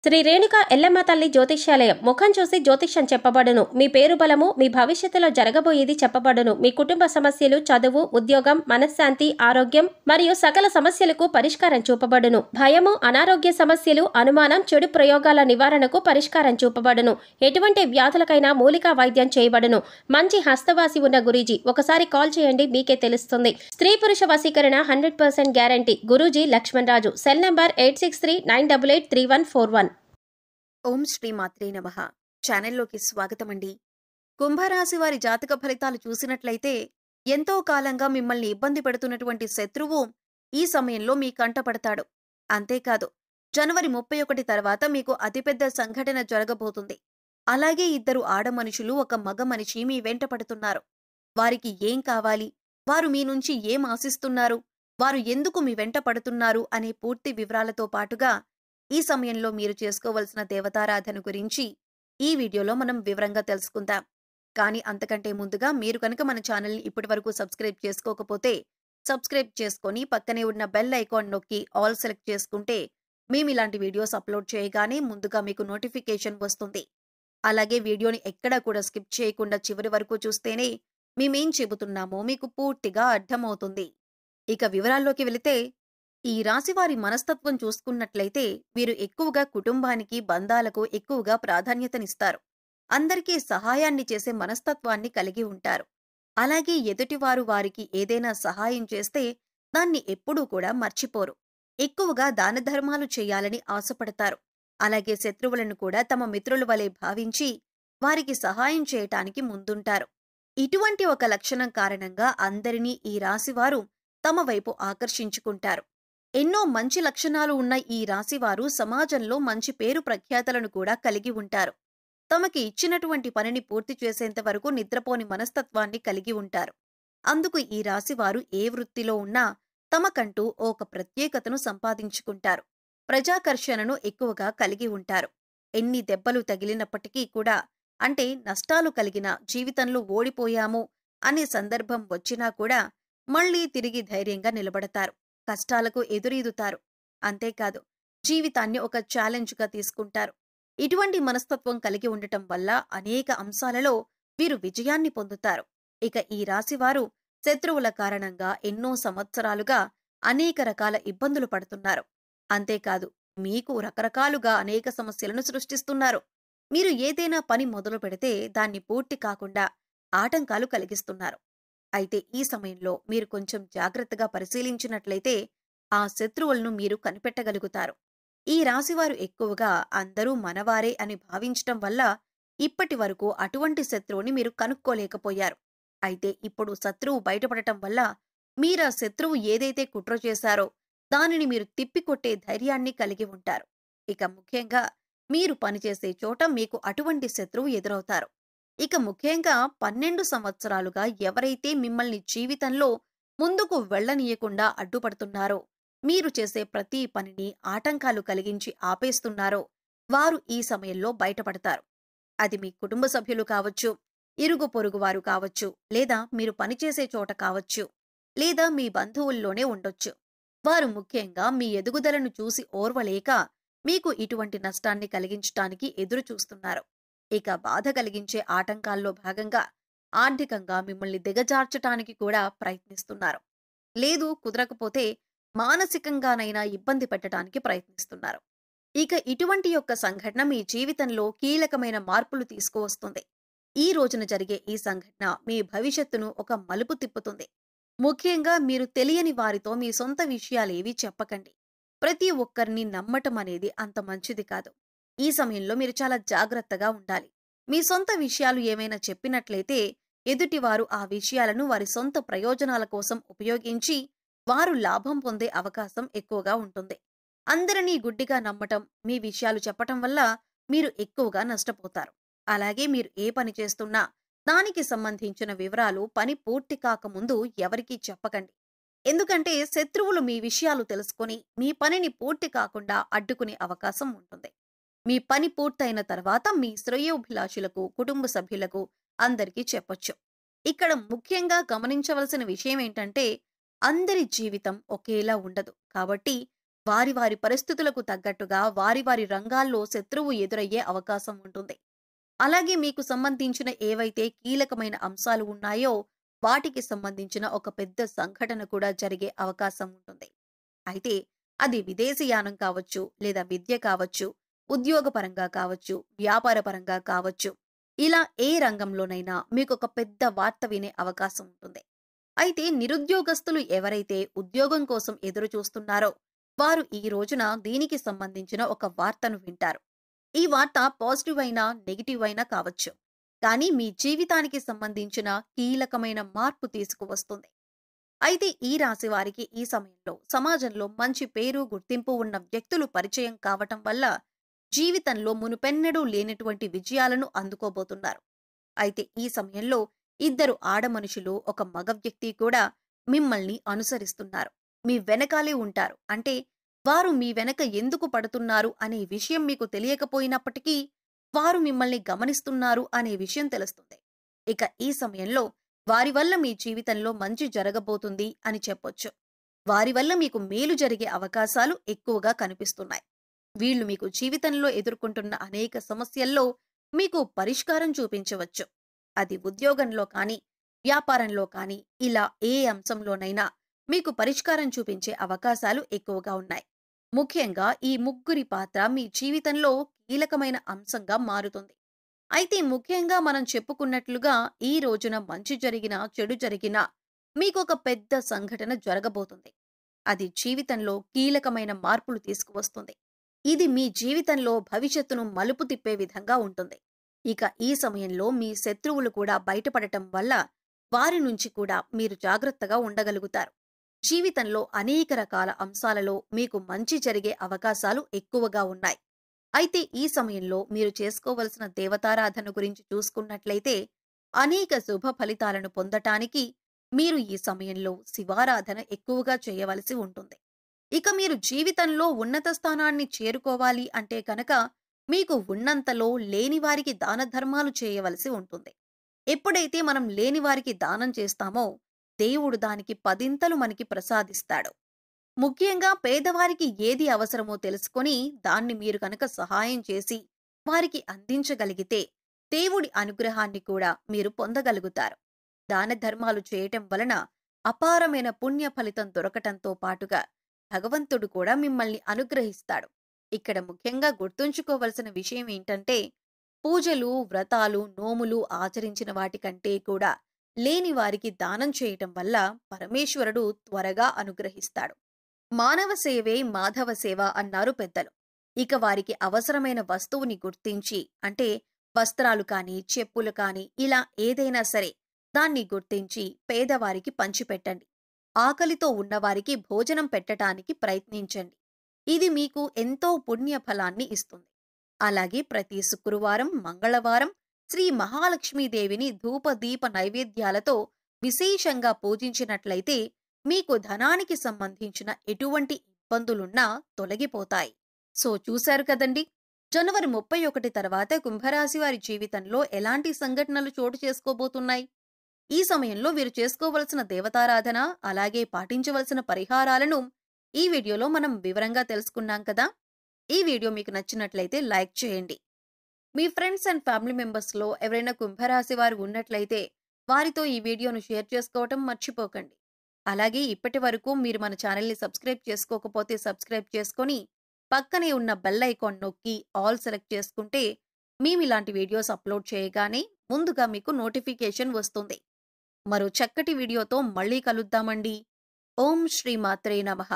శ్రీ రేణుక ఎల్లమ్మ తల్లి జ్యోతిష్యాలయం. ముఖం చూసి జ్యోతిష్యం చెప్పబడును. మీ పేరు బలము, మీ భవిష్యత్తులో జరగబోయేది చెప్పబడును. మీ కుటుంబ సమస్యలు, చదువు, ఉద్యోగం, మనశ్శాంతి, ఆరోగ్యం మరియు సకల సమస్యలకు పరిష్కారం చూపబడును. భయము, అనారోగ్య సమస్యలు, అనుమానం, చెడు ప్రయోగాల నివారణకు పరిష్కారం చూపబడును. ఎటువంటి వ్యాధులకైనా మూలికా వైద్యం చేయబడును. మంచి హస్తవాసి ఉన్న గురూజీ. ఒకసారి కాల్ చేయండి, మీకే తెలుస్తుంది. స్త్రీ పురుష వశీకరణ 100% guarantee. Guruji Laxman Raju. Cell number 8639883141. ఓం శ్రీ మాత్రే నమః. ఛానల్లోకి స్వాగతమండి. కుంభరాశి వారి జాతక ఫలితాలు చూసినట్లయితే ఎంతో కాలంగా మిమ్మల్ని ఇబ్బంది పెడుతున్నటువంటి శత్రువు ఈ సమయంలో మీ కంటపడతాడు. అంతేకాదు, జనవరి 31 తర్వాత మీకు అతిపెద్ద సంఘటన జరగబోతుంది. అలాగే ఇద్దరు ఆడ మనుషులు, ఒక మగ మనిషి మీ వెంట పడుతున్నారు. వారికి ఏం కావాలి, వారు మీ నుంచి ఏం ఆశిస్తున్నారు, వారు ఎందుకు మీ వెంట పడుతున్నారు అనే పూర్తి వివరాలతో పాటుగా ఈ సమయంలో మీరు చేసుకోవలసిన దేవతారాధన గురించి ఈ వీడియోలో మనం వివరంగా తెలుసుకుందాం. కానీ అంతకంటే ముందుగా మీరు కనుక మన ఛానల్ని ఇప్పటివరకు సబ్స్క్రైబ్ చేసుకోకపోతే సబ్స్క్రైబ్ చేసుకొని పక్కనే ఉన్న బెల్ ఐకాన్ నొక్కి ఆల్ సెలెక్ట్ చేసుకుంటే మేము ఇలాంటి వీడియోస్ అప్లోడ్ చేయగానే ముందుగా మీకు నోటిఫికేషన్ వస్తుంది. అలాగే వీడియోని ఎక్కడా కూడా స్కిప్ చేయకుండా చివరి వరకు చూస్తేనే మేమేం చెబుతున్నామో మీకు పూర్తిగా అర్థమవుతుంది. ఇక వివరాల్లోకి వెళితే, ఈ రాశివారి మనస్తత్వం చూసుకున్నట్లయితే వీరు ఎక్కువగా కుటుంబానికి, బంధాలకు ఎక్కువగా ప్రాధాన్యతనిస్తారు. అందరికీ సహాయాన్ని చేసే మనస్తత్వాన్ని కలిగి ఉంటారు. అలాగే ఎదుటివారు వారికి ఏదైనా సహాయం చేస్తే దాన్ని ఎప్పుడూ కూడా మర్చిపోరు. ఎక్కువగా దానధర్మాలు చేయాలని ఆశపడతారు. అలాగే శత్రువులను కూడా తమ మిత్రుల వలె భావించి వారికి సహాయం చేయటానికి ముందుంటారు. ఇటువంటి ఒక లక్షణం కారణంగా అందరినీ ఈ రాశివారు తమ వైపు ఆకర్షించుకుంటారు. ఎన్నో మంచి లక్షణాలు ఉన్న ఈ రాశివారు సమాజంలో మంచి పేరు ప్రఖ్యాతలను కూడా కలిగి ఉంటారు. తమకి ఇచ్చినటువంటి పనిని పూర్తి చేసేంత వరకు నిద్రపోని మనస్తత్వాన్ని కలిగి ఉంటారు. అందుకు ఈ రాశివారు ఏ వృత్తిలో ఉన్నా తమకంటూ ఒక ప్రత్యేకతను సంపాదించుకుంటారు. ప్రజాకర్షణను ఎక్కువగా కలిగి ఉంటారు. ఎన్ని దెబ్బలు తగిలినప్పటికీ కూడా, అంటే నష్టాలు కలిగిన, జీవితంలో ఓడిపోయాము అనే సందర్భం వచ్చినా కూడా మళ్లీ తిరిగి ధైర్యంగా నిలబడతారు. కష్టాలకు ఎదురీదుతారు. అంతేకాదు, జీవితాన్ని ఒక ఛాలెంజ్గా తీసుకుంటారు. ఇటువంటి మనస్తత్వం కలిగి ఉండటం వల్ల అనేక అంశాలలో వీరు విజయాన్ని పొందుతారు. ఇక ఈ రాశివారు శత్రువుల కారణంగా ఎన్నో సంవత్సరాలుగా అనేక రకాల ఇబ్బందులు పడుతున్నారు. అంతేకాదు, మీకు రకరకాలుగా అనేక సమస్యలను సృష్టిస్తున్నారు. మీరు ఏదైనా పని మొదలు పెడితే దాన్ని పూర్తి కాకుండా ఆటంకాలు కలిగిస్తున్నారు. అయితే ఈ సమయంలో మీరు కొంచెం జాగ్రత్తగా పరిశీలించినట్లయితే ఆ శత్రువులను మీరు కనిపెట్టగలుగుతారు. ఈ రాశివారు ఎక్కువగా అందరూ మనవారే అని భావించటం వల్ల ఇప్పటి వరకు అటువంటి శత్రువుని మీరు కనుక్కోలేకపోయారు. అయితే ఇప్పుడు శత్రువు బయటపడటం వల్ల మీరా శత్రువు ఏదైతే కుట్ర చేశారో దానిని మీరు తిప్పికొట్టే ధైర్యాన్ని కలిగి ఉంటారు. ఇక ముఖ్యంగా మీరు పనిచేసే చోట మీకు అటువంటి శత్రువు ఎదురవుతారు. ఇక ముఖ్యంగా 12 సంవత్సరాలుగా ఎవరైతే మిమ్మల్ని జీవితంలో ముందుకు వెళ్లనీయకుండా అడ్డుపడుతున్నారో, మీరు చేసే ప్రతి పనిని ఆటంకాలు కలిగించి ఆపేస్తున్నారో వారు ఈ సమయంలో బయటపడతారు. అది మీ కుటుంబ సభ్యులు కావచ్చు, ఇరుగు పొరుగు వారు కావచ్చు, లేదా మీరు పనిచేసే చోట కావచ్చు, లేదా మీ బంధువుల్లోనే ఉండొచ్చు. వారు ముఖ్యంగా మీ ఎదుగుదలను చూసి ఓర్వలేక మీకు ఇటువంటి నష్టాన్ని కలిగించటానికి ఎదురు చూస్తున్నారు. ఇక బాధ కలిగించే ఆటంకాల్లో భాగంగా ఆర్థికంగా మిమ్మల్ని దిగజార్చటానికి కూడా ప్రయత్నిస్తున్నారు. లేదు కుదరకపోతే మానసికంగానైనా ఇబ్బంది పెట్టడానికి ప్రయత్నిస్తున్నారు. ఇక ఇటువంటి యొక్క సంఘటన మీ జీవితంలో కీలకమైన మార్పులు తీసుకువస్తుంది. ఈ రోజున జరిగే ఈ సంఘటన మీ భవిష్యత్తును ఒక మలుపు తిప్పుతుంది. ముఖ్యంగా మీరు తెలియని వారితో మీ సొంత విషయాలేవీ చెప్పకండి. ప్రతి ఒక్కరిని నమ్మటం అనేది అంత మంచిది కాదు. ఈ సమయంలో మీరు చాలా జాగ్రత్తగా ఉండాలి. మీ సొంత విషయాలు ఏమైనా చెప్పినట్లయితే ఎదుటివారు ఆ విషయాలను వారి సొంత ప్రయోజనాల కోసం ఉపయోగించి వారు లాభం పొందే అవకాశం ఎక్కువగా ఉంటుంది. అందరినీ గుడ్డిగా నమ్మటం, మీ విషయాలు చెప్పటం వల్ల మీరు ఎక్కువగా నష్టపోతారు. అలాగే మీరు ఏ పని చేస్తున్నా దానికి సంబంధించిన వివరాలు పని పూర్తి కాకముందు ఎవరికీ చెప్పకండి. ఎందుకంటే శత్రువులు మీ విషయాలు తెలుసుకొని మీ పనిని పూర్తి కాకుండా అడ్డుకునే అవకాశం ఉంటుంది. మీ పని పూర్తయిన తర్వాత మీ శ్రేయోభిలాషులకు, కుటుంబ సభ్యులకు అందరికీ చెప్పొచ్చు. ఇక్కడ ముఖ్యంగా గమనించవలసిన విషయం ఏంటంటే, అందరి జీవితం ఒకేలా ఉండదు. కాబట్టి వారి వారి పరిస్థితులకు తగ్గట్టుగా వారి వారి రంగాల్లో శత్రువు ఎదురయ్యే అవకాశం ఉంటుంది. అలాగే మీకు సంబంధించిన ఏవైతే కీలకమైన అంశాలు ఉన్నాయో వాటికి సంబంధించిన ఒక పెద్ద సంఘటన కూడా జరిగే అవకాశం ఉంటుంది. అయితే అది విదేశీయానం కావచ్చు, లేదా విద్య కావచ్చు, ఉద్యోగపరంగా కావచ్చు, వ్యాపారపరంగా కావచ్చు. ఇలా ఏ రంగంలోనైనా మీకొక పెద్ద వార్త వినే అవకాశం ఉంటుంది. అయితే నిరుద్యోగస్తులు ఎవరైతే ఉద్యోగం కోసం ఎదురు చూస్తున్నారో వారు ఈ రోజున దీనికి సంబంధించిన ఒక వార్తను వింటారు. ఈ వార్త పాజిటివ్ అయినా, నెగెటివ్ అయినా కావచ్చు. కానీ మీ జీవితానికి సంబంధించిన కీలకమైన మార్పు తీసుకువస్తుంది. అయితే ఈ రాశి వారికి ఈ సమయంలో సమాజంలో మంచి పేరు, గుర్తింపు ఉన్న వ్యక్తులు పరిచయం కావటం వల్ల జీవితంలో మునుపెన్నడూ లేనటువంటి విజయాలను అందుకోబోతున్నారు. అయితే ఈ సమయంలో ఇద్దరు ఆడమనుషులు, ఒక మగ వ్యక్తి కూడా మిమ్మల్ని అనుసరిస్తున్నారు. మీ వెనకాలే ఉంటారు. అంటే వారు మీ వెనక ఎందుకు పడుతున్నారు అనే విషయం మీకు తెలియకపోయినప్పటికీ వారు మిమ్మల్ని గమనిస్తున్నారు అనే విషయం తెలుస్తుంది. ఇక ఈ సమయంలో వారి వల్ల మీ జీవితంలో మంచి జరగబోతుంది అని చెప్పొచ్చు. వారి వల్ల మీకు మేలు జరిగే అవకాశాలు ఎక్కువగా కనిపిస్తున్నాయి. వీళ్ళు మీకు జీవితంలో ఎదుర్కొంటున్న అనేక సమస్యల్లో మీకు పరిష్కారం చూపించవచ్చు. అది ఉద్యోగంలో కానీ, వ్యాపారంలో కానీ, ఇలా ఏ అంశంలోనైనా మీకు పరిష్కారం చూపించే అవకాశాలు ఎక్కువగా ఉన్నాయి. ముఖ్యంగా ఈ ముగ్గురి పాత్ర మీ జీవితంలో కీలకమైన అంశంగా మారుతుంది. అయితే ముఖ్యంగా మనం చెప్పుకున్నట్లుగా ఈ రోజున మంచి జరిగినా, చెడు జరిగినా మీకొక పెద్ద సంఘటన జరగబోతుంది. అది జీవితంలో కీలకమైన మార్పులు తీసుకువస్తుంది. ఇది మీ జీవితంలో భవిష్యత్తును మలుపు తిప్పే విధంగా ఉంటుంది. ఇక ఈ సమయంలో మీ శత్రువులు కూడా బయటపడటం వల్ల వారి నుంచి కూడా మీరు జాగ్రత్తగా ఉండగలుగుతారు. జీవితంలో అనేక రకాల అంశాలలో మీకు మంచి జరిగే అవకాశాలు ఎక్కువగా ఉన్నాయి. అయితే ఈ సమయంలో మీరు చేసుకోవలసిన దేవతారాధన గురించి చూసుకున్నట్లయితే అనేక శుభ ఫలితాలను పొందటానికి మీరు ఈ సమయంలో శివారాధన ఎక్కువగా చేయవలసి ఉంటుంది. ఇక మీరు జీవితంలో ఉన్నత స్థానాన్ని చేరుకోవాలి అంటే కనుక మీకు ఉన్నంతలో లేనివారికి దాన ధర్మాలు చేయవలసి ఉంటుంది. ఎప్పుడైతే మనం లేనివారికి దానం చేస్తామో దేవుడు దానికి 10 మనకి ప్రసాదిస్తాడు. ముఖ్యంగా పేదవారికి ఏది అవసరమో తెలుసుకొని దాన్ని మీరు కనుక సహాయం చేసి వారికి అందించగలిగితే దేవుడి అనుగ్రహాన్ని కూడా మీరు పొందగలుగుతారు. దాన ధర్మాలు చేయటం వలన అపారమైన పుణ్య ఫలితం దొరకటంతో పాటుగా భగవంతుడు కూడా మిమ్మల్ని అనుగ్రహిస్తాడు. ఇక్కడ ముఖ్యంగా గుర్తుంచుకోవలసిన విషయం ఏంటంటే పూజలు, వ్రతాలు, నోములు ఆచరించిన వాటికంటే కూడా లేని వారికి దానం చేయటం వల్ల పరమేశ్వరుడు త్వరగా అనుగ్రహిస్తాడు. మానవ సేవే మాధవ సేవ అన్నారు పెద్దలు. ఇక వారికి అవసరమైన వస్తువుని గుర్తించి, అంటే వస్త్రాలు కానీ, చెప్పులు కానీ, ఇలా ఏదైనా సరే దాన్ని గుర్తించి పేదవారికి పంచిపెట్టండి. ఆకలితో ఉన్నవారికి భోజనం పెట్టటానికి ప్రయత్నించండి. ఇది మీకు ఎంతో పుణ్య ఫలాన్ని ఇస్తుంది. అలాగే ప్రతి శుక్రవారం, మంగళవారం శ్రీ మహాలక్ష్మీదేవిని ధూప దీప నైవేద్యాలతో విశేషంగా పూజించినట్లయితే మీకు ధనానికి సంబంధించిన ఎటువంటి ఇబ్బందులున్నా తొలగిపోతాయి. సో చూశారు కదండి, జనవరి 31 తర్వాత కుంభరాశి వారి జీవితంలో ఎలాంటి సంఘటనలు చోటు చేసుకోబోతున్నాయి. ఈ సమయంలో వీరు చేసుకోవలసిన దేవతారాధన, అలాగే పాటించవలసిన పరిహారాలను ఈ వీడియోలో మనం వివరంగా తెలుసుకున్నాం కదా. ఈ వీడియో మీకు నచ్చినట్లయితే లైక్ చేయండి. మీ ఫ్రెండ్స్ అండ్ ఫ్యామిలీ మెంబర్స్లో ఎవరైనా కుంభరాశి వారు ఉన్నట్లయితే వారితో ఈ వీడియోను షేర్ చేసుకోవటం మర్చిపోకండి. అలాగే ఇప్పటి వరకు మీరు మన ఛానల్ని సబ్స్క్రైబ్ చేసుకోకపోతే సబ్స్క్రైబ్ చేసుకొని పక్కనే ఉన్న బెల్ ఐకాన్ నొక్కి ఆల్ సెలెక్ట్ చేసుకుంటే మేము ఇలాంటి వీడియోస్ అప్లోడ్ చేయగానే ముందుగా మీకు నోటిఫికేషన్ వస్తుంది. మరో చక్కటి వీడియోతో మళ్ళీ కలుద్దామండి. ఓం శ్రీ మాత్రే నమః.